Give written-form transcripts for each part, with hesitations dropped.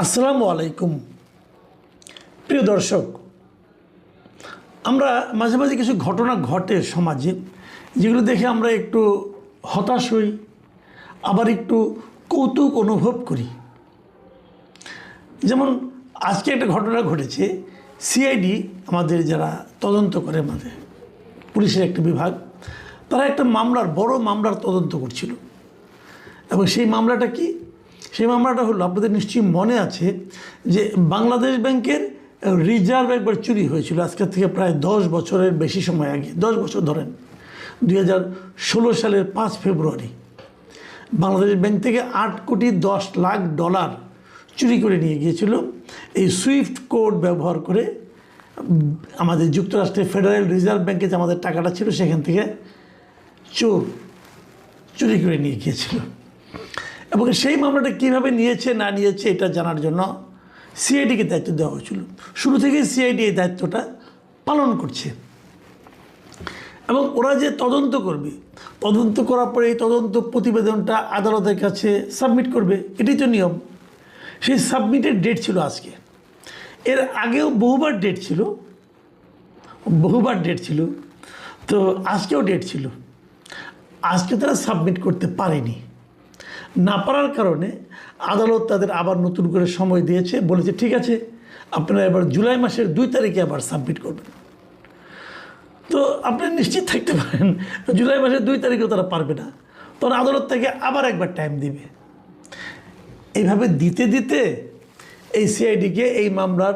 আসসালামু আলাইকুম। প্রিয় দর্শক, আমরা মাঝে মাঝে কিছু ঘটনা ঘটে সমাজে, যেগুলো দেখে আমরা একটু হতাশ হই, আবার একটু কৌতুক অনুভব করি। যেমন আজকে একটা ঘটনা ঘটেছে। সিআইডি, আমাদের যারা তদন্ত করে, আমাদের পুলিশের একটা বিভাগ, তারা একটা বড় মামলার তদন্ত করছিল। এবং সেই মামলাটা কি? সেই মামলাটা হলো, আপনাদের নিশ্চয়ই মনে আছে যে বাংলাদেশ ব্যাংকের রিজার্ভ একবার চুরি হয়েছিল, আজকের থেকে প্রায় 10 বছরের বেশি সময় আগে। 10 বছর ধরেন, 2016 সালের 5 ফেব্রুয়ারি বাংলাদেশ ব্যাংক থেকে $8,10,00,000 চুরি করে নিয়ে গিয়েছিল। এই সুইফট কোড ব্যবহার করে আমাদের যুক্তরাষ্ট্রের ফেডারেল রিজার্ভ ব্যাংকে যে আমাদের টাকাটা ছিল, সেখান থেকে চুরি করে নিয়ে গিয়েছিল। এবং সেই মামলাটা কীভাবে নিয়েছে না নিয়েছে এটা জানার জন্য সিআইডিকে দায়িত্ব দেওয়া হয়েছিল। শুরু থেকেই সিআইডি এই দায়িত্বটা পালন করছে। এবং ওরা যে তদন্ত করবে, তদন্ত করার পরে এই তদন্ত প্রতিবেদনটা আদালতের কাছে সাবমিট করবে, এটাই তো নিয়ম। সেই সাবমিটের ডেট ছিল আজকে। এর আগেও বহুবার ডেট ছিল, তো আজকেও ডেট ছিল। আজকে তারা সাবমিট করতে পারেনি। না পারার কারণে আদালত তাদের আবার নতুন করে সময় দিয়েছে, বলেছে ঠিক আছে, আপনারা এবার জুলাই মাসের 2 তারিখে আবার সাবমিট করবেন। তো আপনারা নিশ্চিত থাকতে পারেন, জুলাই মাসের 2 তারিখেও তারা পারবে না, তখন আদালত থেকে আবার একবার টাইম দিবে। এইভাবে দিতে দিতে এই সিআইডিকে এই মামলার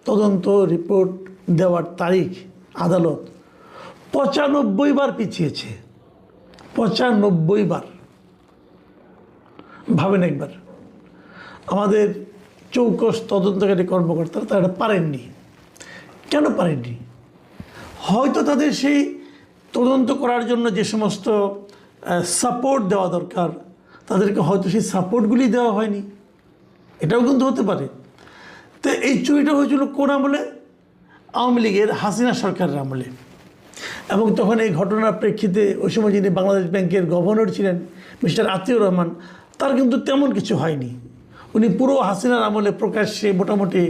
তদন্ত রিপোর্ট দেওয়ার তারিখ আদালত 95 বার পিছিয়েছে। 95 বার। ভাবেন একবার, আমাদের চৌকস তদন্তকারী কর্মকর্তারা তারা পারেননি। কেন পারেননি? হয়তো তাদের সেই তদন্ত করার জন্য যে সমস্ত সাপোর্ট দেওয়া দরকার, তাদেরকে হয়তো সেই সাপোর্টগুলি দেওয়া হয়নি, এটাও কিন্তু হতে পারে। তো এই চুরিটা হয়েছিল কোন আমলে? আওয়ামী লীগের হাসিনা সরকারের আমলে। এবং তখন এই ঘটনার প্রেক্ষিতে ওই সময় যিনি বাংলাদেশ ব্যাংকের গভর্নর ছিলেন, মিস্টার আতিউর রহমান, তার কিন্তু তেমন কিছু হয়নি। উনি পুরো হাসিনার আমলে প্রকাশ্যে মোটামুটি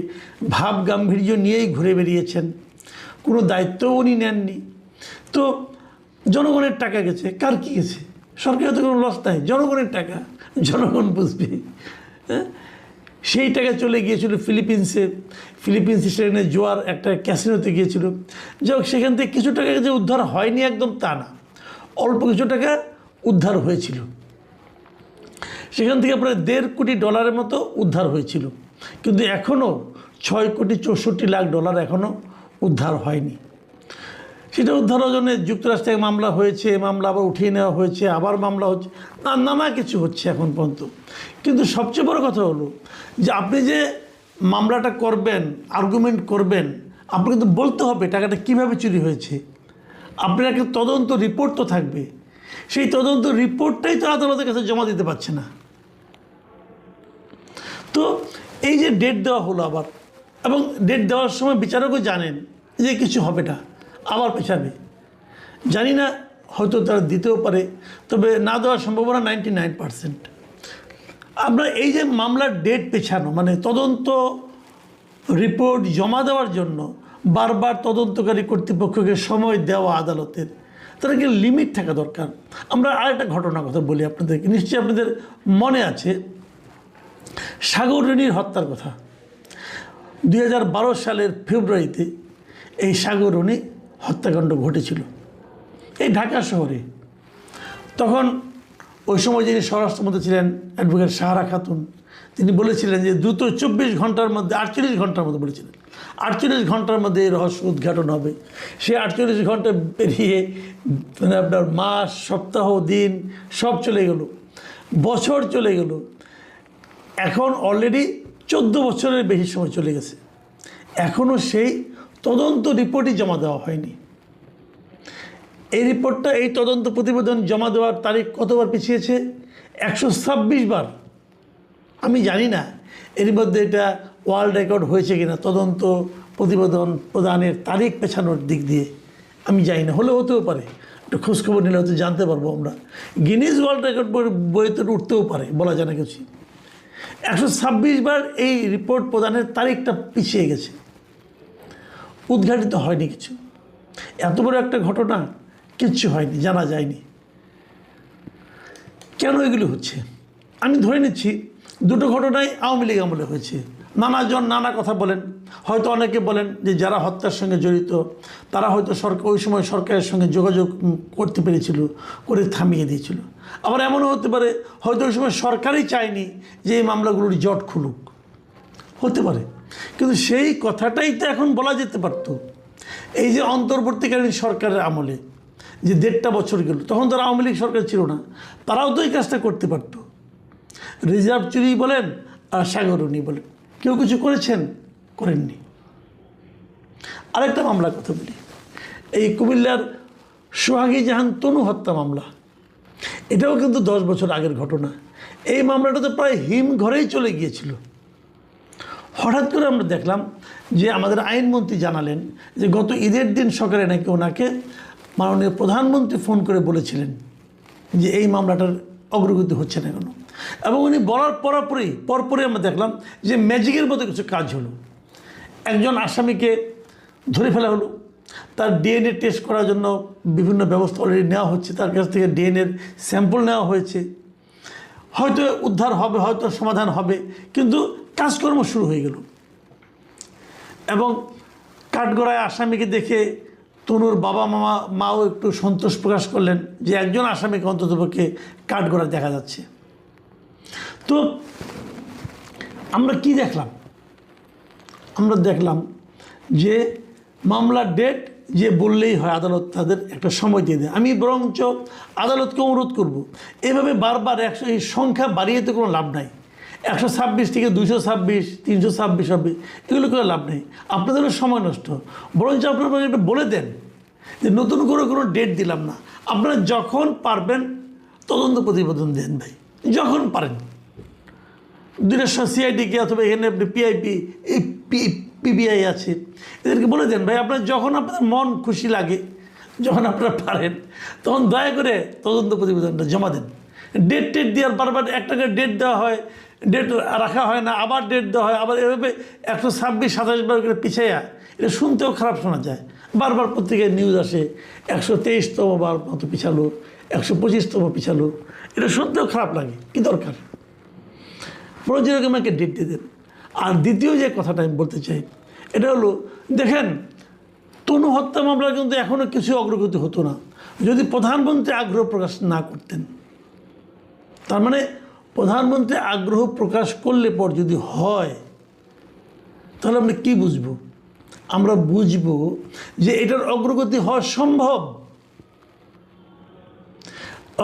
ভাব গাম্ভীর্য নিয়েই ঘুরে বেরিয়েছেন, কোনো দায়িত্বও উনি নেননি। তো জনগণের টাকা গেছে, কার কী গেছে? সরকারের তো কোনো লস নাই, জনগণের টাকা, জনগণ বুঝবে। হ্যাঁ, সেই টাকা চলে গিয়েছিল ফিলিপিন্সে সেখানে জোয়ার একটা ক্যাসিনোতে গিয়েছিল। যাই হোক, সেখান থেকে কিছু টাকা যে উদ্ধার হয়নি একদম তা না, অল্প কিছু টাকা উদ্ধার হয়েছিল। সেখান থেকে প্রায় $1.5 কোটি মতো উদ্ধার হয়েছিল, কিন্তু এখনও $6,64,00,000 এখনও উদ্ধার হয়নি। সেটা উদ্ধারের জন্য যুক্তরাষ্ট্রে মামলা হয়েছে, মামলা আবার উঠিয়ে নেওয়া হয়েছে, আবার মামলা হচ্ছে, নানা কিছু হচ্ছে এখন পর্যন্ত। কিন্তু সবচেয়ে বড় কথা হলো যে আপনি যে মামলাটা করবেন, আর্গুমেন্ট করবেন, আপনি কিন্তু বলতে হবে টাকাটা কীভাবে চুরি হয়েছে। আপনার একটা তদন্ত রিপোর্ট তো থাকবে, সেই তদন্ত রিপোর্টটাই তো আদালতের কাছে জমা দিতে পারছে না। তো এই যে ডেট দেওয়া হলো আবার, এবং ডেট দেওয়ার সময় বিচারকও জানেন যে কিছু হবে না, আবার পেছাবে। জানি না, হয়তো তারা দিতেও পারে, তবে না দেওয়ার সম্ভাবনা 99%। আমরা এই যে মামলার ডেট পেছানো, মানে তদন্ত রিপোর্ট জমা দেওয়ার জন্য বারবার তদন্তকারী কর্তৃপক্ষকে সময় দেওয়া আদালতের, তার কি লিমিট থাকা দরকার। আমরা আরেকটা ঘটনার কথা বলি আপনাদেরকে, নিশ্চয়ই আপনাদের মনে আছে সাগর রুনির হত্যার কথা। 2012 সালের ফেব্রুয়ারিতে এই সাগর রুনি হত্যাকাণ্ড ঘটেছিল এই ঢাকা শহরে। তখন ওই সময় যিনি স্বরাষ্ট্রমন্ত্রী ছিলেন অ্যাডভোকেট সাহারা খাতুন, তিনি বলেছিলেন যে দ্রুত 24 ঘন্টার মধ্যে, 48 ঘন্টার মধ্যে বলেছিলেন, 48 ঘন্টার মধ্যে এই রহস্য উদ্ঘাটন হবে। সে 48 ঘন্টা পেরিয়ে মানে আপনার মাস, সপ্তাহ, দিন সব চলে গেল, বছর চলে গেল। এখন অলরেডি 14 বছরের বেশি সময় চলে গেছে, এখনও সেই তদন্ত রিপোর্টই জমা দেওয়া হয়নি। এই রিপোর্টটা, এই তদন্ত প্রতিবেদন জমা দেওয়ার তারিখ কতবার পিছিয়েছে? 126 বার। আমি জানি না এর মধ্যে এটা ওয়ার্ল্ড রেকর্ড হয়েছে কিনা, তদন্ত প্রতিবেদন প্রদানের তারিখ পেছানোর দিক দিয়ে আমি জানি না, হলে হতেও পারে, একটু খোঁজখবর নিলে হয়তো জানতে পারবো আমরা। গিনিজ ওয়ার্ল্ড রেকর্ড বইতে উঠতেও পারে, বলা যায় না কিছু। 126 বার এই রিপোর্ট প্রদানের তারিখটা পিছিয়ে গেছে, উদ্ঘাটিত হয়নি কিছু। এত বড় একটা ঘটনা, কিচ্ছু হয়নি, জানা যায়নি। কেন এগুলো হচ্ছে? আমি ধরে নিচ্ছি দুটো ঘটনাই আওয়ামী লীগ আমলে হয়েছে। নানাজন নানা কথা বলেন, হয়তো অনেকে বলেন যে যারা হত্যার সঙ্গে জড়িত তারা হয়তো ওই সময় সরকারের সঙ্গে যোগাযোগ করতে পেরেছিল, করে থামিয়ে দিয়েছিল। আবার এমনও হতে পারে হয়তো ওই সময় সরকারই চায়নি যে এই মামলাগুলোর জট খুলুক, হতে পারে। কিন্তু সেই কথাটাই তো এখন বলা যেতে পারত। এই যে অন্তর্বর্তীকালীন সরকারের আমলে যে 1.5 বছর গেল, তখন তো আওয়ামী লীগ সরকার ছিল না, তারাও তো এই কাজটা করতে পারত। রিজার্ভ চুরি বলেন আর সাগরণী বলেন, কেউ কিছু করেছেন? করেননি। আরেকটা মামলার কথা বলি, এই কুমিল্লার সোহাগী জাহান তনু হত্যা মামলা, এটাও কিন্তু 10 বছর আগের ঘটনা। এই মামলাটা তো প্রায় হিম ঘরেই চলে গিয়েছিল। হঠাৎ করে আমরা দেখলাম যে আমাদের আইনমন্ত্রী জানালেন যে গত ঈদের দিন সকালে নাকি ওনাকে মাননীয় প্রধানমন্ত্রী ফোন করে বলেছিলেন যে এই মামলাটার অগ্রগতি হচ্ছে না কেন। এবং উনি বলার পরপরই আমরা দেখলাম যে ম্যাজিকের মতো কিছু কাজ হলো। একজন আসামিকে ধরে ফেলা হলো, তার ডিএনএ টেস্ট করার জন্য বিভিন্ন ব্যবস্থা অলরেডি নেওয়া হচ্ছে, তার কাছ থেকে ডিএনএর স্যাম্পল নেওয়া হয়েছে। হয়তো উদ্ধার হবে, হয়তো সমাধান হবে, কিন্তু কাজকর্ম শুরু হয়ে গেল। এবং কাঠগড়ায় আসামিকে দেখে তনুর বাবা মাও একটু সন্তোষ প্রকাশ করলেন যে একজন আসামিকে অন্ততপক্ষে কাঠগড়ায় দেখা যাচ্ছে। তো আমরা কি দেখলাম? আমরা দেখলাম যে মামলার ডেট যে বললেই হয়, আদালত তাদের একটা সময় দিয়ে দেয়। আমি বরঞ্চ আদালতকে অনুরোধ করব, এভাবে বারবার এই সংখ্যা বাড়িয়ে তো কোনো লাভ নাই। 126 থেকে 226, 326 হবে, এগুলো করে লাভ নেই, আপনাদেরও সময় নষ্ট। বরঞ্চ আপনারা এটা বলে দেন যে নতুন করে কোনো ডেট দিলাম না, আপনারা যখন পারবেন তদন্ত প্রতিবেদন দেন ভাই, যখন পারেন। দুইটা সিআইডিকে অথবা এখানে আপনি পিআইপি পিবিআই আছে, এদেরকে বলে দেন ভাই আপনারা যখন আপনাদের মন খুশি লাগে, যখন আপনারা পারেন, তখন দয়া করে তদন্ত প্রতিবেদনটা জমা দেন। ডেট দেওয়ার বারবার একটা করে ডেট দেওয়া হয়, ডেট রাখা হয় না, আবার ডেট দেওয়া হয়, আবার এভাবে 126, 27 বার করে পিছাইয়া, এটা শুনতেও খারাপ শোনা যায়। বারবার পত্রিকায় নিউজ আসে 123তম বার মতো পিছালো, 125তম পিছালো, এটা শুনতেও খারাপ লাগে। কি দরকার? বরং যেরকম একটা ডেট দিয়ে দেন। আর দ্বিতীয় যে কথাটা আমি বলতে চাই, এটা হলো দেখেন, তনু হত্যা মামলা কিন্তু এখনও কিছু অগ্রগতি হতো না যদি প্রধানমন্ত্রী আগ্রহ প্রকাশ না করতেন। তার মানে প্রধানমন্ত্রী আগ্রহ প্রকাশ করলে পর যদি হয়, তাহলে আমরা কী বুঝবো? আমরা বুঝবো যে এটার অগ্রগতি হওয়া সম্ভব।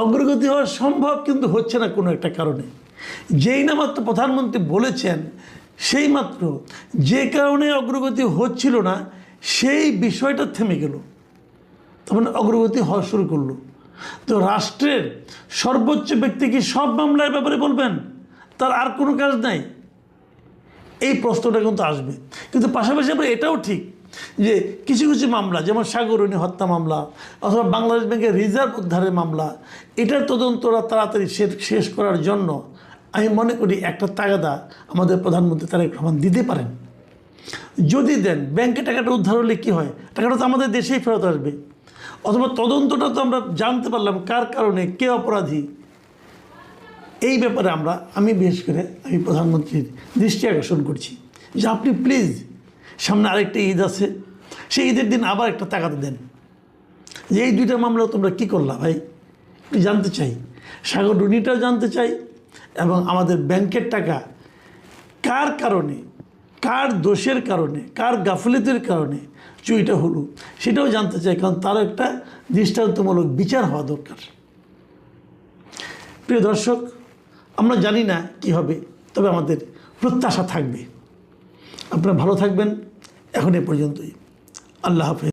অগ্রগতি হওয়া সম্ভব, কিন্তু হচ্ছে না কোনো একটা কারণে। যেই না মাত্র প্রধানমন্ত্রী বলেছেন, সেই মাত্র যে কারণে অগ্রগতি হচ্ছিল না সেই বিষয়টা থেমে গেল, তখন অগ্রগতি হওয়া শুরু করলো। তো রাষ্ট্রের সর্বোচ্চ ব্যক্তি কি সব মামলার ব্যাপারে বলবেন? তার আর কোনো কাজ নাই? এই প্রশ্নটা কিন্তু আসবে। কিন্তু পাশাপাশি আবার এটাও ঠিক যে কিছু কিছু মামলা, যেমন সাগরণী হত্যা মামলা অথবা বাংলাদেশ ব্যাংকের রিজার্ভ উদ্ধারের মামলা, এটার তদন্তটা তাড়াতাড়ি শেষ করার জন্য আমি মনে করি একটা তাগাদা আমাদের প্রধানমন্ত্রী তারেক রহমান দিতে পারেন। যদি দেন, ব্যাংকে টাকাটা উদ্ধার হলে কী হয়? টাকাটা তো আমাদের দেশেই ফেরত আসবে। অথবা তদন্তটা তো আমরা জানতে পারলাম কার কারণে, কে অপরাধী। এই ব্যাপারে আমি বিশেষ করে আমি প্রধানমন্ত্রীর দৃষ্টি আকর্ষণ করছি যে আপনি প্লিজ, সামনে আরেকটা ঈদ আছে, সেই ঈদের দিন আবার একটা তাগাদা দেন যে এই দুইটা মামলা তোমরা কী করলা ভাই, একটু জানতে চাই। সাগরণীটাও জানতে চাই, এবং আমাদের ব্যাংকের টাকা কার কারণে, কার দোষের কারণে, কার গাফিলতির কারণে চুরিটা হলো সেটাও জানতে চাই, কারণ তার একটা দৃষ্টান্তমূলক বিচার হওয়া দরকার। প্রিয় দর্শক, আমরা জানি না কি হবে, তবে আমাদের প্রত্যাশা থাকবে। আপনারা ভালো থাকবেন। এখন এ পর্যন্তই। আল্লাহ হাফেজ।